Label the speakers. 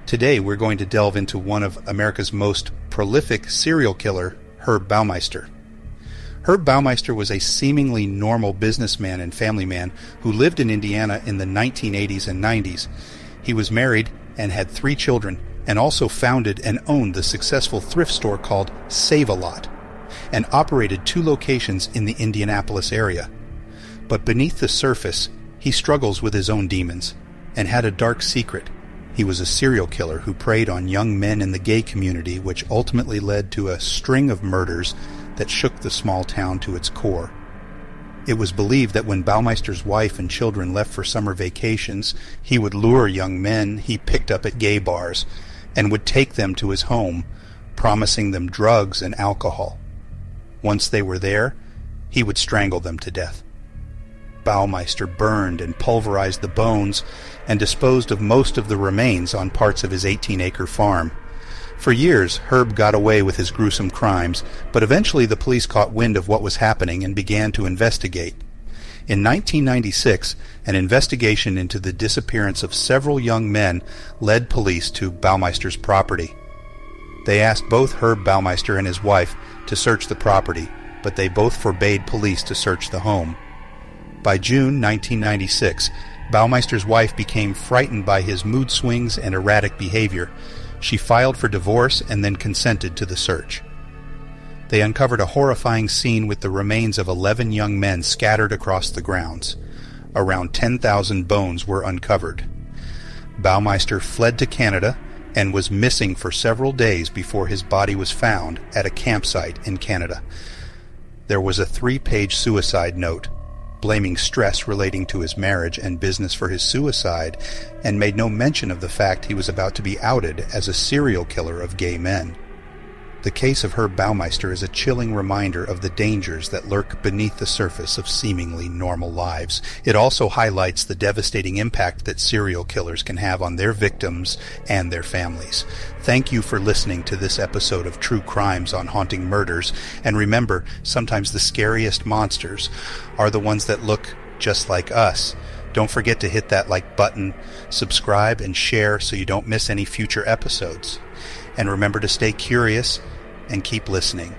Speaker 1: Today we're going to delve into one of America's most prolific serial killer, Herb Baumeister. Herb Baumeister was a seemingly normal businessman and family man who lived in Indiana in the 1980s and 90s. He was married and had 3 children, and also founded and owned the successful thrift store called Save-A-Lot, and operated 2 locations in the Indianapolis area. But beneath the surface, he struggles with his own demons, and had a dark secret. He was a serial killer who preyed on young men in the gay community, which ultimately led to a string of murders that shook the small town to its core. It was believed that when Baumeister's wife and children left for summer vacations, he would lure young men he picked up at gay bars and would take them to his home, promising them drugs and alcohol. Once they were there, he would strangle them to death. Baumeister burned and pulverized the bones and disposed of most of the remains on parts of his 18-acre farm. For years, Herb got away with his gruesome crimes, but eventually the police caught wind of what was happening and began to investigate. In 1996, an investigation into the disappearance of several young men led police to Baumeister's property. They asked both Herb Baumeister and his wife to search the property, but they both forbade police to search the home. By June 1996, Baumeister's wife became frightened by his mood swings and erratic behavior. She filed for divorce and then consented to the search. They uncovered a horrifying scene with the remains of 11 young men scattered across the grounds. Around 10,000 bones were uncovered. Baumeister fled to Canada and was missing for several days before his body was found at a campsite in Canada. There was a 3-page suicide note, blaming stress relating to his marriage and business for his suicide, and made no mention of the fact he was about to be outed as a serial killer of gay men. The case of Herb Baumeister is a chilling reminder of the dangers that lurk beneath the surface of seemingly normal lives. It also highlights the devastating impact that serial killers can have on their victims and their families. Thank you for listening to this episode of True Crimes on Haunting Murders, and remember, sometimes the scariest monsters are the ones that look just like us. Don't forget to hit that like button, subscribe, and share so you don't miss any future episodes. And remember to stay curious and keep listening.